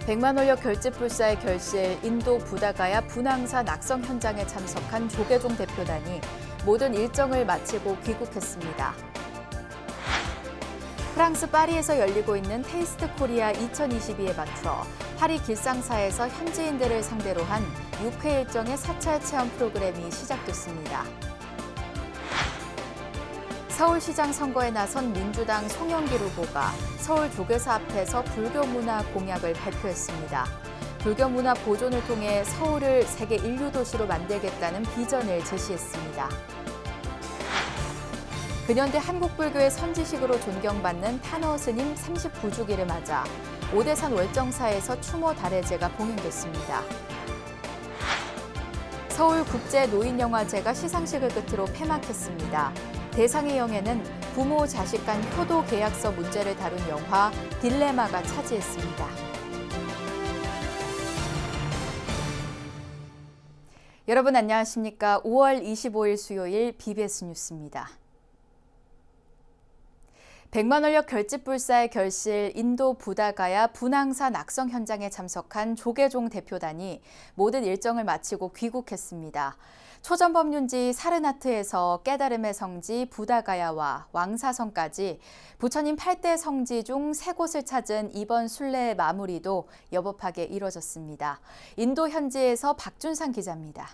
100만 원력 결집불사의 결실, 인도 부다가야 분황사 낙성 현장에 참석한 조계종 대표단이 모든 일정을 마치고 귀국했습니다. 프랑스 파리에서 열리고 있는 테이스트 코리아 2022에 맞춰 파리 길상사에서 현지인들을 상대로 한 6회 일정의 사찰 체험 프로그램이 시작됐습니다. 서울시장 선거에 나선 민주당 송영길 후보가 서울 조계사 앞에서 불교문화 공약을 발표했습니다. 불교문화 보존을 통해 서울을 세계 인류 도시로 만들겠다는 비전을 제시했습니다. 근현대 한국불교의 선지식으로 존경받는 탄어 스님 39주기를 맞아 오대산 월정사에서 추모 달해제가 봉행됐습니다. 서울국제노인영화제가 시상식을 끝으로 폐막했습니다. 대상의 영예는 부모 자식 간 효도 계약서 문제를 다룬 영화 딜레마가 차지했습니다. 여러분 안녕하십니까? 5월 25일 수요일 BBS 뉴스입니다. 100만 원력 결집불사의 결실, 인도 부다가야 분황사 낙성 현장에 참석한 조계종 대표단이 모든 일정을 마치고 귀국했습니다. 초전법륜지 사르나트에서 깨달음의 성지 부다가야와 왕사성까지 부처님 8대 성지 중 3곳을 찾은 이번 순례의 마무리도 여법하게 이뤄졌습니다. 인도 현지에서 박준상 기자입니다.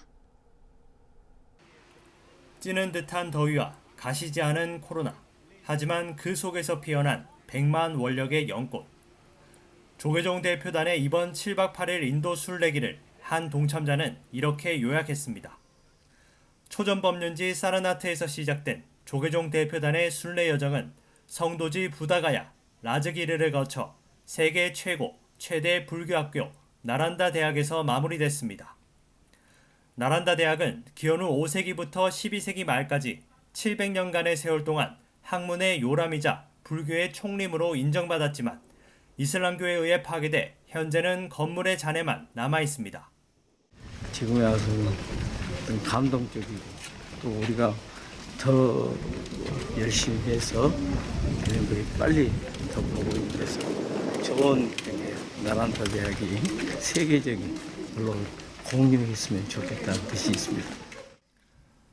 찌는 듯한 더위와 가시지 않은 코로나. 하지만 그 속에서 피어난 100만 원력의 연꽃. 조계종 대표단의 이번 7박 8일 인도 순례기를 한 동참자는 이렇게 요약했습니다. 초전법륜지 사르나트에서 시작된 조계종 대표단의 순례 여정은 성도지 부다가야, 라즈기르를 거쳐 세계 최대 불교학교 나란다 대학에서 마무리됐습니다. 나란다 대학은 기원 후 5세기부터 12세기 말까지 700년간의 세월 동안 학문의 요람이자 불교의 총림으로 인정받았지만 이슬람교에 의해 파괴돼 현재는 건물의 잔해만 남아 있습니다. 지금에 와서 감동적이고 또 우리가 더 열심히 해서 그런 걸 빨리 더 보고 있어서 좋은 나란다 대학이 세계적인 걸로 공인했으면 좋겠다는 뜻이 있습니다.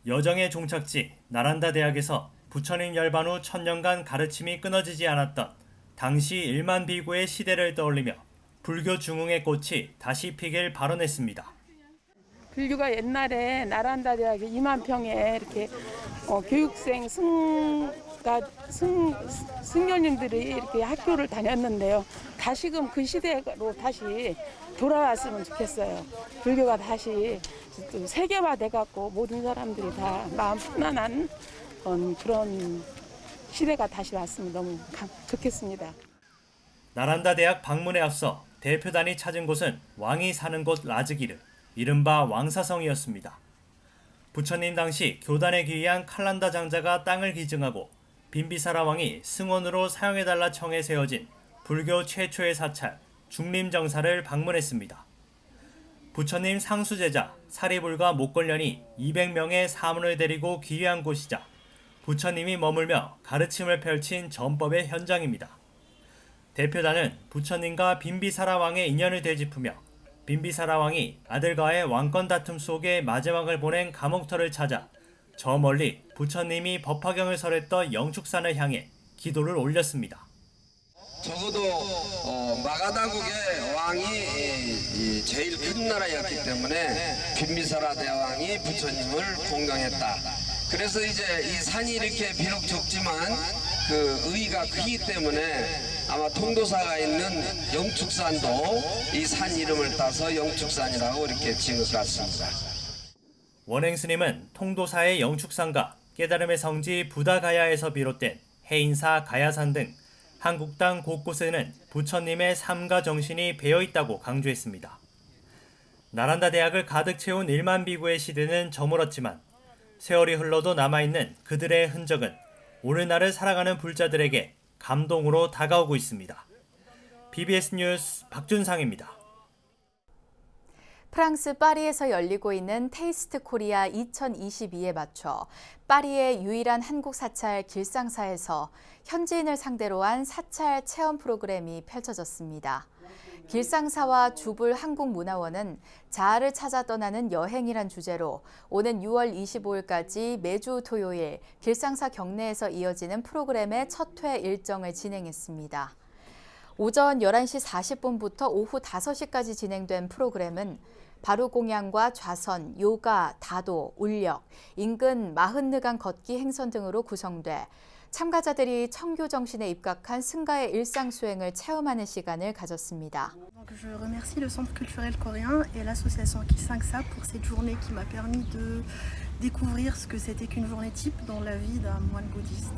여정의 종착지 나란다 대학에서 부처님 열반 후 1000년간 가르침이 끊어지지 않았던 당시 1만 비구의 시대를 떠올리며 불교 중흥의 꽃이 다시 피길 발언했습니다. 불교가 옛날에 나란다 대학에 2만 평에 이렇게 교육생 승려님들이 이렇게 학교를 다녔는데요. 다시금 그 시대로 다시 돌아왔으면 좋겠어요. 불교가 다시 세계화돼 갖고 모든 사람들이 다 마음 편안한 그런 시대가 다시 왔으면 너무 좋겠습니다. 나란다 대학 방문에 앞서 대표단이 찾은 곳은 왕이 사는 곳 라즈기르, 이른바 왕사성이었습니다. 부처님 당시 교단에 귀의한 칼란다 장자가 땅을 기증하고 빈비사라 왕이 승원으로 사용해달라 청해 세워진 불교 최초의 사찰 중림정사를 방문했습니다. 부처님 상수제자 사리불과 목걸련이 200명의 사문을 데리고 귀의한 곳이자 부처님이 머물며 가르침을 펼친 전법의 현장입니다. 대표단은 부처님과 빈비사라 왕의 인연을 되짚으며 빈비사라 왕이 아들과의 왕권 다툼 속에 마지막을 보낸 감옥터를 찾아 저 멀리 부처님이 법화경을 설했던 영축산을 향해 기도를 올렸습니다. 적어도 마가다국의 왕이 제일 큰 나라였기 때문에 빈비사라 대왕이 부처님을 공경했다. 그래서 이제 이 산이 이렇게 비록 적지만 그 의의가 크기 때문에 아마 통도사가 있는 영축산도 이 산 이름을 따서 영축산이라고 이렇게 지은 것 같습니다. 원행 스님은 통도사의 영축산과 깨달음의 성지 부다가야에서 비롯된 해인사 가야산 등 한국 땅 곳곳에는 부처님의 삶과 정신이 배어있다고 강조했습니다. 나란다 대학을 가득 채운 1만 비구의 시대는 저물었지만 세월이 흘러도 남아있는 그들의 흔적은 오늘날을 살아가는 불자들에게 감동으로 다가오고 있습니다. BBS 뉴스 박준상입니다. 프랑스 파리에서 열리고 있는 테이스트 코리아 2022에 맞춰 파리의 유일한 한국 사찰 길상사에서 현지인을 상대로 한 사찰 체험 프로그램이 펼쳐졌습니다. 길상사와 주불 한국문화원은 자아를 찾아 떠나는 여행이란 주제로 오는 6월 25일까지 매주 토요일 길상사 경내에서 이어지는 프로그램의 첫 회 일정을 진행했습니다. 오전 11시 40분부터 오후 5시까지 진행된 프로그램은 바루공양과 좌선, 요가, 다도, 울력, 인근 40르간 걷기 행선 등으로 구성돼 참가자들이 청교 정신에 입각한 승가의 일상 수행을 체험하는 시간을 가졌습니다. Je remercie le Centre culturel coréen et l'association Kilsangsa pour cette journée qui m'a permis de découvrir ce que c'était qu'une journée type dans la vie d'un moine bouddhiste.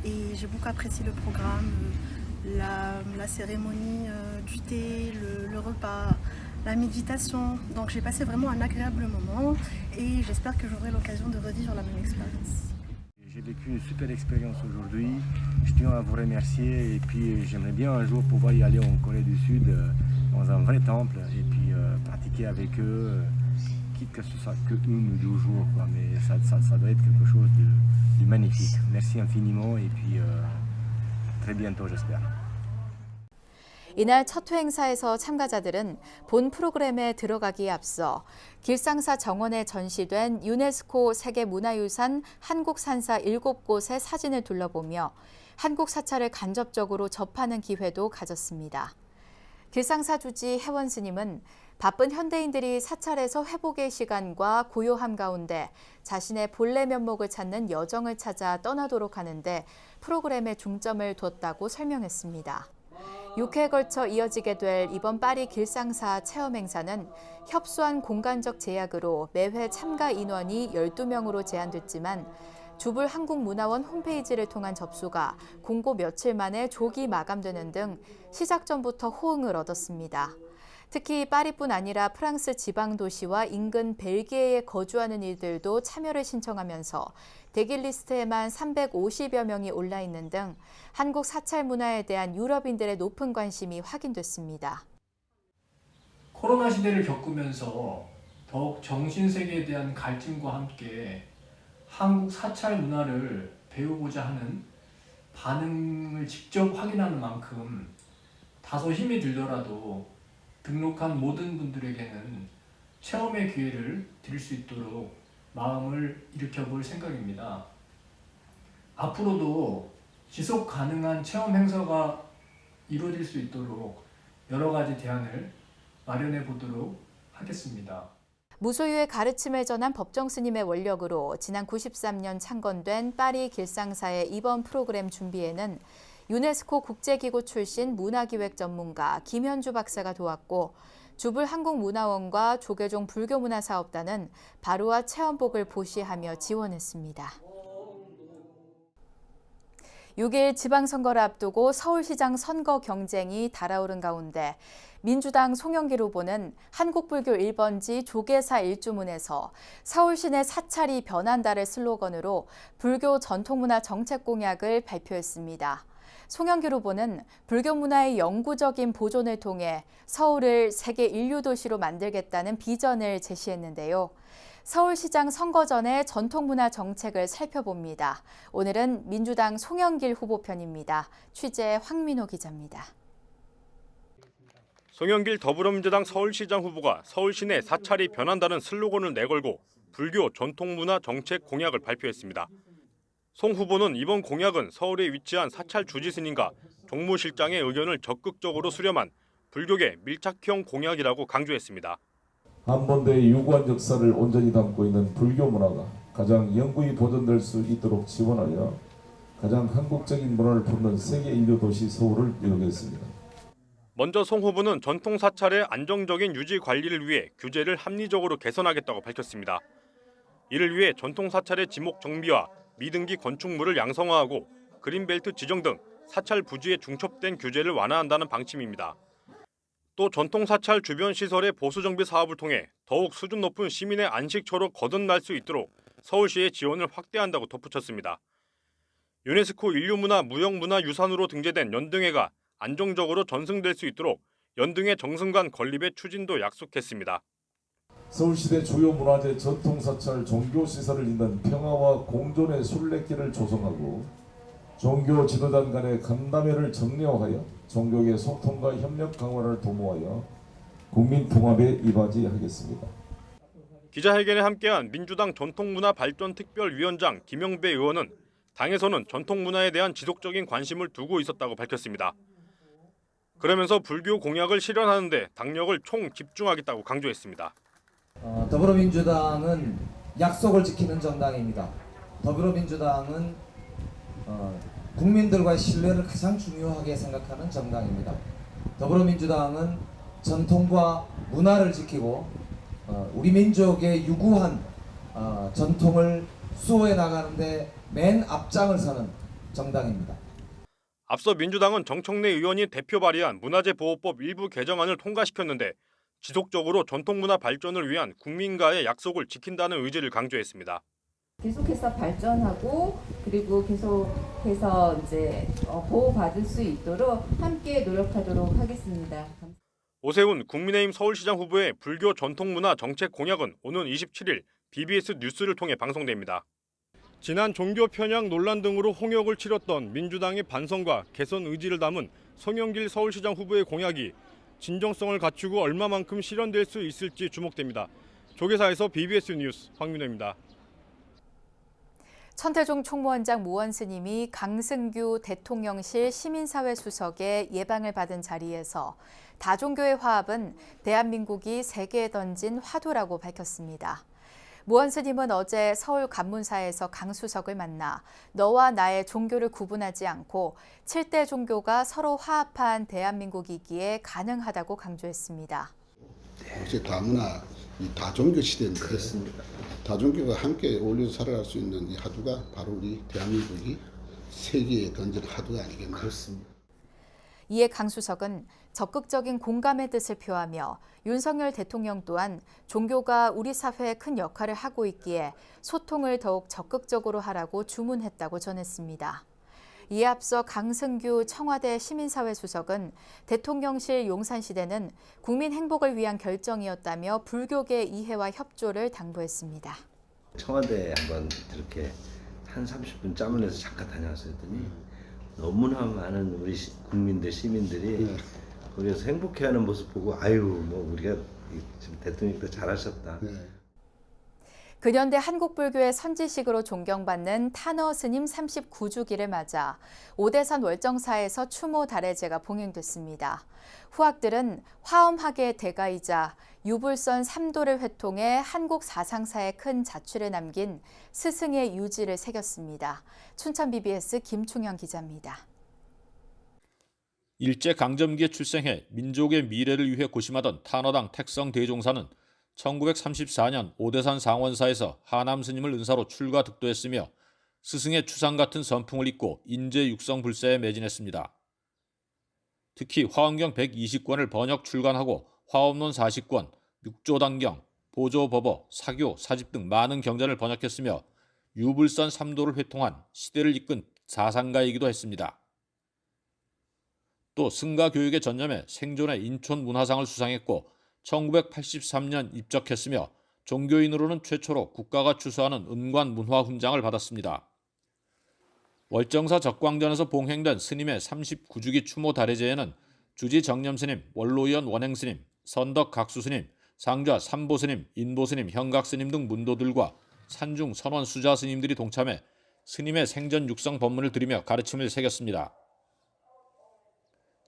Et j'ai beaucoup apprécié le programme, la cérémonie du thé, le repas, la méditation. Donc j'ai passé vraiment un agréable moment et j'espère que j'aurai l'occasion de revivre la même expérience. J'ai vécu une super expérience aujourd'hui. Je tiens à vous remercier et puis j'aimerais bien un jour pouvoir y aller en Corée du Sud dans un vrai temple et puis pratiquer avec eux, quitte que ce soit que 1 ou 2 jours, quoi. Mais ça doit être quelque chose de magnifique. Merci infiniment et puis très bientôt j'espère. 이날 첫 회 행사에서 참가자들은 본 프로그램에 들어가기에 앞서 길상사 정원에 전시된 유네스코 세계문화유산 한국산사 7곳의 사진을 둘러보며 한국 사찰을 간접적으로 접하는 기회도 가졌습니다. 길상사 주지 혜원 스님은 바쁜 현대인들이 사찰에서 회복의 시간과 고요함 가운데 자신의 본래 면목을 찾는 여정을 찾아 떠나도록 하는데 프로그램에 중점을 뒀다고 설명했습니다. 6회에 걸쳐 이어지게 될 이번 파리 길상사 체험 행사는 협소한 공간적 제약으로 매회 참가 인원이 12명으로 제한됐지만 주불 한국문화원 홈페이지를 통한 접수가 공고 며칠 만에 조기 마감되는 등 시작 전부터 호응을 얻었습니다. 특히 파리뿐 아니라 프랑스 지방 도시와 인근 벨기에에 거주하는 이들도 참여를 신청하면서 대기 리스트에만 350여 명이 올라 있는 등 한국 사찰 문화에 대한 유럽인들의 높은 관심이 확인됐습니다. 코로나 시대를 겪으면서 더욱 정신세계에 대한 갈증과 함께 한국 사찰 문화를 배우고자 하는 반응을 직접 확인하는 만큼 다소 힘이 들더라도 등록한 모든 분들에게는 체험의 기회를 드릴 수 있도록 마음을 일으켜볼 생각입니다. 앞으로도 지속 가능한 체험 행사가 이루어질 수 있도록 여러 가지 대안을 마련해 보도록 하겠습니다. 무소유의 가르침을 전한 법정 스님의 원력으로 지난 93년 창건된 파리 길상사의 이번 프로그램 준비에는 유네스코 국제기구 출신 문화기획 전문가 김현주 박사가 도왔고 주불 한국문화원과 조계종 불교문화사업단은 바로와 체험복을 보시하며 지원했습니다. 6일 지방선거를 앞두고 서울시장 선거 경쟁이 달아오른 가운데 민주당 송영길 후보는 한국불교 1번지 조계사 일주문에서 서울시내 사찰이 변한다를 슬로건으로 불교 전통문화 정책 공약을 발표했습니다. 송영길 후보는 불교 문화의 영구적인 보존을 통해 서울을 세계 인류 도시로 만들겠다는 비전을 제시했는데요. 서울시장 선거 전에 전통문화 정책을 살펴봅니다. 오늘은 민주당 송영길 후보 편입니다. 취재 황민호 기자입니다. 송영길 더불어민주당 서울시장 후보가 서울 시내 사찰이 변한다는 슬로건을 내걸고 불교 전통문화 정책 공약을 발표했습니다. 송 후보는 이번 공약은 서울에 위치한 사찰 주지스님과 종무실장의 의견을 적극적으로 수렴한 불교계 밀착형 공약이라고 강조했습니다. 한반도의 유구한 역사를 온전히 담고 있는 불교 문화가 가장 영구히 보존될 수 있도록 지원하여 가장 한국적인 문화를 품는 세계 인류 도시 서울을 이루겠습니다. 먼저 송 후보는 전통 사찰의 안정적인 유지 관리를 위해 규제를 합리적으로 개선하겠다고 밝혔습니다. 이를 위해 전통 사찰의 지목 정비와 미등기 건축물을 양성화하고 그린벨트 지정 등 사찰 부지에 중첩된 규제를 완화한다는 방침입니다. 또 전통 사찰 주변 시설의 보수 정비 사업을 통해 더욱 수준 높은 시민의 안식처로 거듭날 수 있도록 서울시의 지원을 확대한다고 덧붙였습니다. 유네스코 인류문화 무형문화유산으로 등재된 연등회가 안정적으로 전승될 수 있도록 연등회 정승관 건립의 추진도 약속했습니다. 서울시대 주요 문화재 전통사찰 종교시설을 잇는 평화와 공존의 순례길을 조성하고 종교 지도단 간의 간담회를 정례화하여 종교계 소통과 협력 강화를 도모하여 국민 통합에 이바지하겠습니다. 기자회견에 함께한 민주당 전통문화발전특별위원장 김영배 의원은 당에서는 전통문화에 대한 지속적인 관심을 두고 있었다고 밝혔습니다. 그러면서 불교 공약을 실현하는 데 당력을 총 집중하겠다고 강조했습니다. 더불어민주당은 약속을 지키는 정당입니다. 더불어민주당은 국민들과의 신뢰를 가장 중요하게 생각하는 정당입니다. 더불어민주당은 전통과 문화를 지키고 우리 민족의 유구한 전통을 수호해 나가는데 맨 앞장을 서는 정당입니다. 앞서 민주당은 정청래 의원이 대표 발의한 문화재보호법 일부 개정안을 통과시켰는데 지속적으로 전통문화 발전을 위한 국민과의 약속을 지킨다는 의지를 강조했습니다. 계속해서 발전하고 그리고 계속해서 이제 보호받을 수 있도록 함께 노력하도록 하겠습니다. 오세훈 국민의힘 서울시장 후보의 불교 전통문화 정책 공약은 오는 27일 BBS 뉴스를 통해 방송됩니다. 지난 종교 편향 논란 등으로 홍역을 치렀던 민주당의 반성과 개선 의지를 담은 송영길 서울시장 후보의 공약이 진정성을 갖추고 얼마만큼 실현될 수 있을지 주목됩니다. 조계사에서 BBS 뉴스 황민호입니다. 천태종 총무원장 모원 스님이 강승규 대통령실 시민사회 수석의 예방을 받은 자리에서 다종교의 화합은 대한민국이 세계에 던진 화두라고 밝혔습니다. 모원 스님은 어제 서울 관문사에서 강 수석을 만나 너와 나의 종교를 구분하지 않고 7대 종교가 서로 화합한 대한민국이기에 가능하다고 강조했습니다. 역시 다문화, 다종교 시대입니다. 그렇습니다. 다종교가 함께 어울려서 살아갈 수 있는 이 화두가 바로 우리 대한민국이 세계에 던진 화두가 아니겠나. 그렇습니다. 이에 강 수석은 적극적인 공감의 뜻을 표하며 윤석열 대통령 또한 종교가 우리 사회에 큰 역할을 하고 있기에 소통을 더욱 적극적으로 하라고 주문했다고 전했습니다. 이에 앞서 강승규 청와대 시민사회 수석은 대통령실 용산시대는 국민 행복을 위한 결정이었다며 불교계 이해와 협조를 당부했습니다. 청와대에 한번 이렇게 한 30분 짬을 내서 잠깐 다녀왔더니 너무나 많은 우리 국민들, 시민들이 거기서 행복해하는 모습 보고 아유 뭐 우리가 지금 대통령도 잘하셨다. 근현대 한국불교의 선지식으로 존경받는 탄어 스님 39주기를 맞아 오대산 월정사에서 추모 달해제가 봉행됐습니다. 후학들은 화엄학의 대가이자 유불선 3도를 회통해 한국 사상사에 큰 자취를 남긴 스승의 유지를 새겼습니다. 춘천 BBS 김충현 기자입니다. 일제강점기에 출생해 민족의 미래를 위해 고심하던 탄어당 택성 대종사는 1934년 오대산 상원사에서 하남 스님을 은사로 출가 득도했으며 스승의 추상 같은 선풍을 잇고 인제 육성 불사에 매진했습니다. 특히 화엄경 120권을 번역 출간하고 화엄론 40권, 육조단경, 보조법어, 사교, 사집 등 많은 경전을 번역했으며 유불선 3도를 회통한 시대를 이끈 사상가이기도 했습니다. 또 승가 교육에 전념해 생존의 인촌 문화상을 수상했고 1983년 입적했으며 종교인으로는 최초로 국가가 추수하는 은관 문화훈장을 받았습니다. 월정사 적광전에서 봉행된 스님의 39주기 추모 달해제에는 주지 정념스님, 원로위원 원행스님, 선덕 각수스님, 상좌 삼보스님, 인보스님, 형각스님 등 문도들과 산중 선원 수자스님들이 동참해 스님의 생전 육성 법문을 드리며 가르침을 새겼습니다.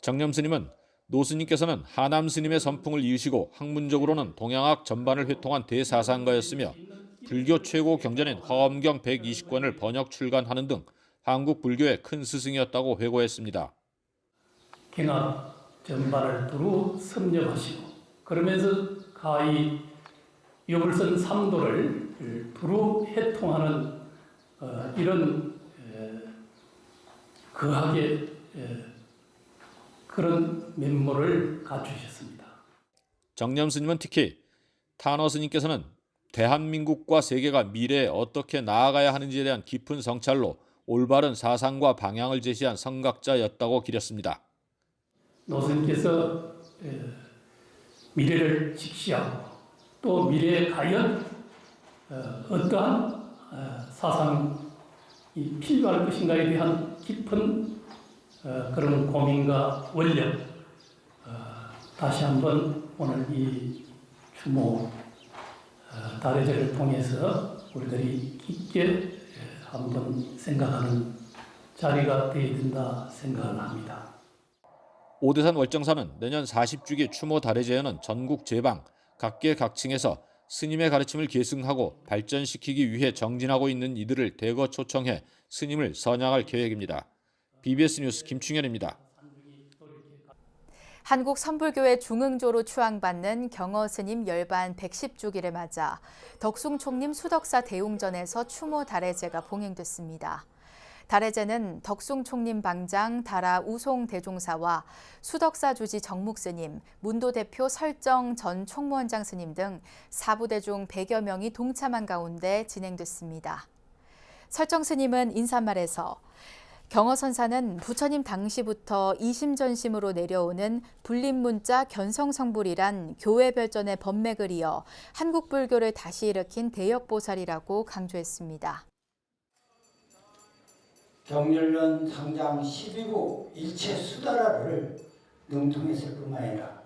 정념스님은 노스님께서는 하남 스님의 선풍을 이으시고 학문적으로는 동양학 전반을 회통한 대사상가였으며 불교 최고 경전인 화엄경 120권을 번역 출간하는 등 한국 불교의 큰 스승이었다고 회고했습니다. 경학 전반을 두루 섭렵하시고 그러면서 가히 유불선 3도를 두루 해통하는 이런 거하게 그런 면모를 갖추셨습니다. 정념 스님은 특히 탄어 스님께서는 대한민국과 세계가 미래에 어떻게 나아가야 하는지에 대한 깊은 성찰로 올바른 사상과 방향을 제시한 성각자였다고 기렸습니다. 노스님께서 미래를 직시하고 또 미래에 과연 어떠한 사상 이 필요할 것인가에 대한 깊은 그런 고민과 원력, 다시 한번 오늘 이 추모 달해제를 통해서 우리들이 깊게 한번 생각하는 자리가 되어야 된다 생각을 합니다. 오대산 월정사는 내년 40주기 추모 달해제에는 전국 제방, 각계각층에서 스님의 가르침을 계승하고 발전시키기 위해 정진하고 있는 이들을 대거 초청해 스님을 선양할 계획입니다. BBS 뉴스 김충현입니다. 한국 선불교회 중흥조로 추앙받는 경어 스님 열반 110주기를 맞아 덕숭총림 수덕사 대웅전에서 추모 달해제가 봉행됐습니다. 달해제는 덕숭총림 방장 다라 우송 대종사와 수덕사 주지 정묵 스님, 문도 대표 설정 전 총무원장 스님 등 사부대 중 100여 명이 동참한 가운데 진행됐습니다. 설정 스님은 인사말에서 경어선사는 부처님 당시부터 이심전심으로 내려오는 불립문자 견성성불이란 교회별전의 법맥을 이어 한국 불교를 다시 일으킨 대역보살이라고 강조했습니다. 경렬년 상장 12구 일체 수다라를 능통했을 뿐만 아니라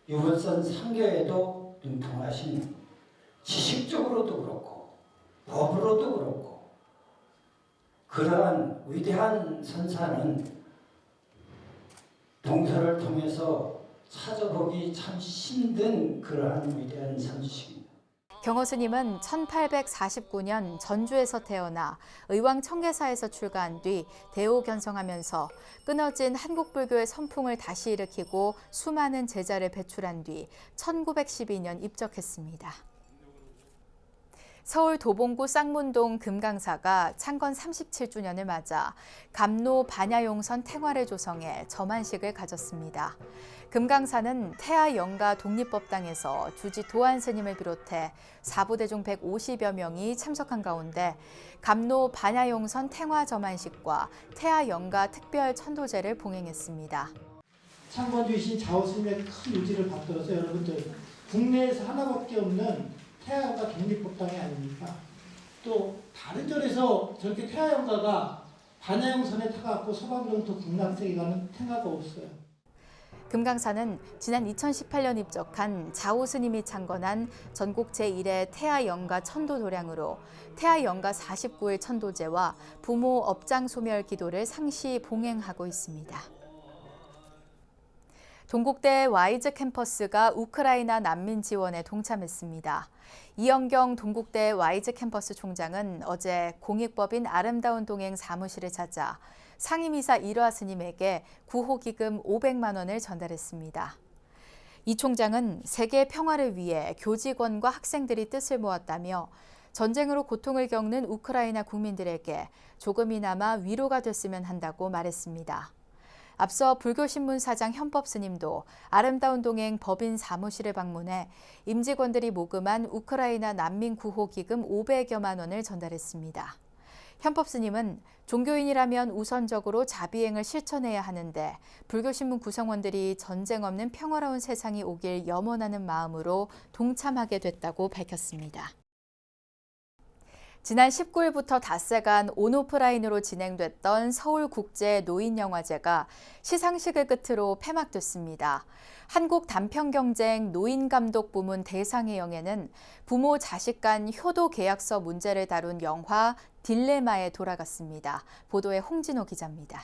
유월선 상교에도 능통하신 지식적으로도 그렇고 법으로도 그렇고 그러한 위대한 선사는 동서를 통해서 찾아보기 참 힘든 그러한 위대한 선수입니다. 경어 스님은 1849년 전주에서 태어나 의왕 청계사에서 출가한 뒤 대오 견성하면서 끊어진 한국 불교의 선풍을 다시 일으키고 수많은 제자를 배출한 뒤 1912년 입적했습니다. 서울 도봉구 쌍문동 금강사가 창건 37주년을 맞아 감로 반야용선 탱화를 조성해 점안식을 가졌습니다. 금강사는 태하 영가 독립법당에서 주지 도안 스님을 비롯해 사부대 중 150여 명이 참석한 가운데 감로 반야용선 탱화 점안식과 태하 영가 특별 천도제를 봉행했습니다. 창건주이신 좌우스님의 큰 의지를 받들어서 여러분들 국내에서 하나밖에 없는 태하영가 독립법당이 아닙니까? 또 다른 절에서 저렇게 태하영가가 반야용선에 타갖고 서방정토 극락세계 가는 탱화가 없어요. 금강사는 지난 2018년 입적한 자오 스님이 창건한 전국 제1회 태하영가 천도도량으로 태하영가 49일 천도제와 부모 업장 소멸 기도를 상시 봉행하고 있습니다. 동국대 와이즈 캠퍼스가 우크라이나 난민 지원에 동참했습니다. 이영경 동국대 와이즈 캠퍼스 총장은 어제 공익법인 아름다운 동행 사무실을 찾아 상임이사 일화 스님에게 구호기금 500만 원을 전달했습니다. 이 총장은 세계 평화를 위해 교직원과 학생들이 뜻을 모았다며 전쟁으로 고통을 겪는 우크라이나 국민들에게 조금이나마 위로가 됐으면 한다고 말했습니다. 앞서 불교신문 사장 현법 스님도 아름다운 동행 법인 사무실을 방문해 임직원들이 모금한 우크라이나 난민 구호 기금 500여만 원을 전달했습니다. 현법 스님은 종교인이라면 우선적으로 자비행을 실천해야 하는데 불교신문 구성원들이 전쟁 없는 평화로운 세상이 오길 염원하는 마음으로 동참하게 됐다고 밝혔습니다. 지난 19일부터 닷새간 온오프라인으로 진행됐던 서울국제노인영화제가 시상식을 끝으로 폐막됐습니다. 한국단편경쟁 노인감독부문 대상의 영예는 부모 자식 간 효도 계약서 문제를 다룬 영화 딜레마에 돌아갔습니다. 보도에 홍진호 기자입니다.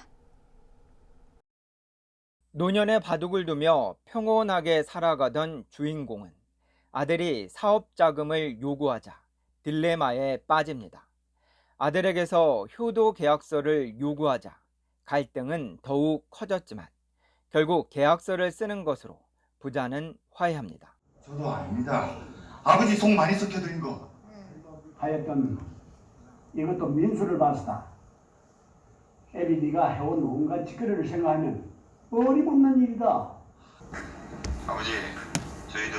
노년의 바둑을 두며 평온하게 살아가던 주인공은 아들이 사업 자금을 요구하자 딜레마에 빠집니다. 아들에게서 효도 계약서를 요구하자 갈등은 더욱 커졌지만 결국 계약서를 쓰는 것으로 부자는 화해합니다. 저도 아닙니다. 아버지 속 많이 썩혀드린 거. 하여튼 이것도 민수를 봐서다. 애비 네가 해온 온갖 짓거리를 생각하면 어림없는 일이다. 아버지, 저희들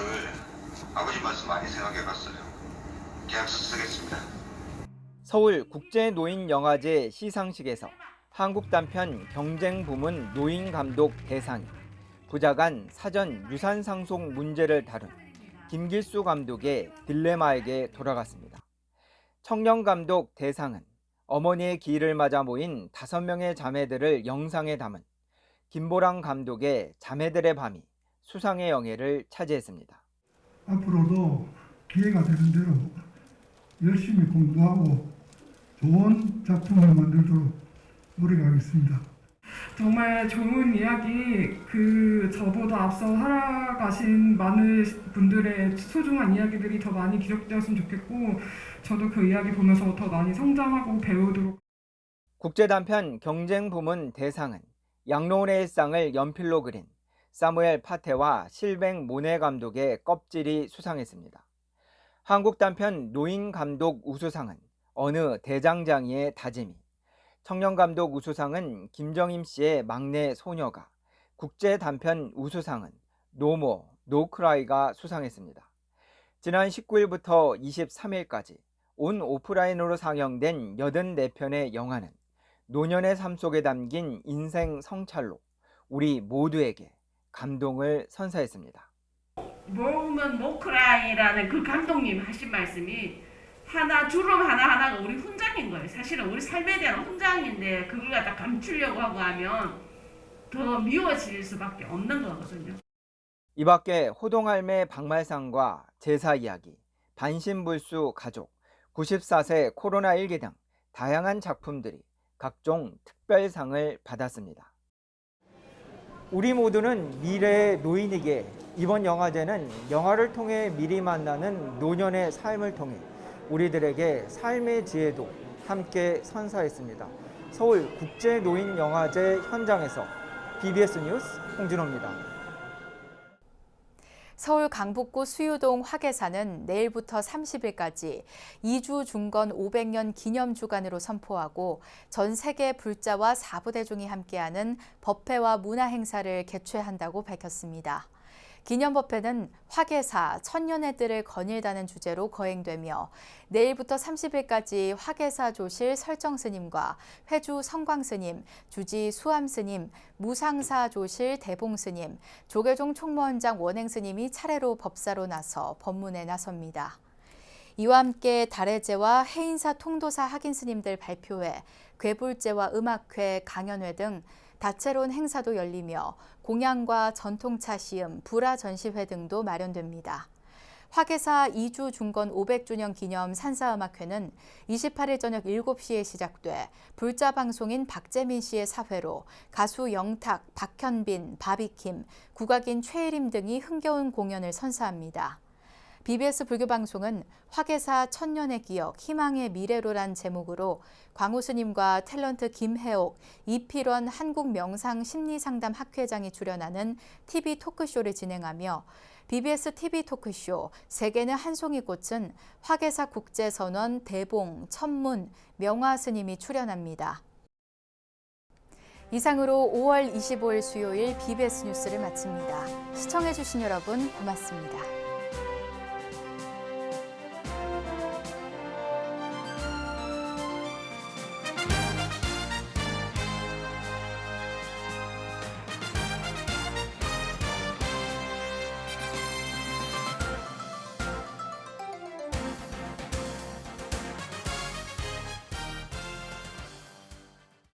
아버지 말씀 많이 생각해봤어요. 계약서 쓰겠습니다. 서울국제노인영화제 시상식에서 한국단편 경쟁부문 노인감독 대상이 부자 간 사전 유산상속 문제를 다룬 김길수 감독의 딜레마에게 돌아갔습니다. 청년감독 대상은 어머니의 기일을 맞아 모인 5명의 자매들을 영상에 담은 김보랑 감독의 자매들의 밤이 수상의 영예를 차지했습니다. 앞으로도 기회가 되는 대로 열심히 공부하고 좋은 작품을 만들도록 노력하겠습니다. 정말 좋은 이야기, 저보다 앞서 살아가신 많은 분들의 소중한 이야기들이 더 많이 기록되었으면 좋겠고, 저도 그 이야기 보면서 더 많이 성장하고 배우도록. 국제단편 경쟁 부문 대상은 양로원의 일상을 연필로 그린 사무엘 파테와 실뱅 모네 감독의 껍질이 수상했습니다. 한국단편 노인 감독 우수상은 어느 대장장이의 다짐이, 청년감독 우수상은 김정임 씨의 막내 소녀가, 국제단편 우수상은 노모, 노크라이가 수상했습니다. 지난 19일부터 23일까지 온 오프라인으로 상영된 84편의 영화는 노년의 삶 속에 담긴 인생 성찰로 우리 모두에게 감동을 선사했습니다. 모으면 노크라이라는 그 감독님 하신 말씀이 주름 하나하나가 우리 훈장인 거예요. 사실은 우리 삶에 대한 훈장인데 그걸 갖다 감추려고 하고 하면 더 미워질 수밖에 없는 거거든요. 이 밖에 호동할매 박말상과 제사 이야기, 반신불수 가족, 94세 코로나1기 등 다양한 작품들이 각종 특별상을 받았습니다. 우리 모두는 미래의 노인이기에 이번 영화제는 영화를 통해 미리 만나는 노년의 삶을 통해 우리들에게 삶의 지혜도 함께 선사했습니다. 서울 국제노인영화제 현장에서 BBS 뉴스 홍진호입니다. 서울 강북구 수유동 화계사는 내일부터 30일까지 2주 중건 500년 기념 주간으로 선포하고 전 세계 불자와 사부대중이 함께하는 법회와 문화 행사를 개최한다고 밝혔습니다. 기념법회는 화계사, 천년의 뜰을 거닐다는 주제로 거행되며 내일부터 30일까지 화계사 조실 설정스님과 회주 성광스님, 주지 수암스님, 무상사 조실 대봉스님, 조계종 총무원장 원행스님이 차례로 법사로 나서 법문에 나섭니다. 이와 함께 달해제와 해인사 통도사 학인스님들 발표회, 괴불제와 음악회, 강연회 등 다채로운 행사도 열리며 공양과 전통차 시음, 불화 전시회 등도 마련됩니다. 화계사 2주 중건 500주년 기념 산사음악회는 28일 저녁 7시에 시작돼 불자 방송인 박재민 씨의 사회로 가수 영탁, 박현빈, 바비킴, 국악인 최혜림 등이 흥겨운 공연을 선사합니다. BBS 불교방송은 화계사 천년의 기억, 희망의 미래로란 제목으로 광우 스님과 탤런트 김혜옥, 이필원 한국명상심리상담 학회장이 출연하는 TV 토크쇼를 진행하며 BBS TV 토크쇼 세계는 한 송이 꽃은 화계사 국제선원 대봉, 천문, 명화 스님이 출연합니다. 이상으로 5월 25일 수요일 BBS 뉴스를 마칩니다. 시청해주신 여러분 고맙습니다.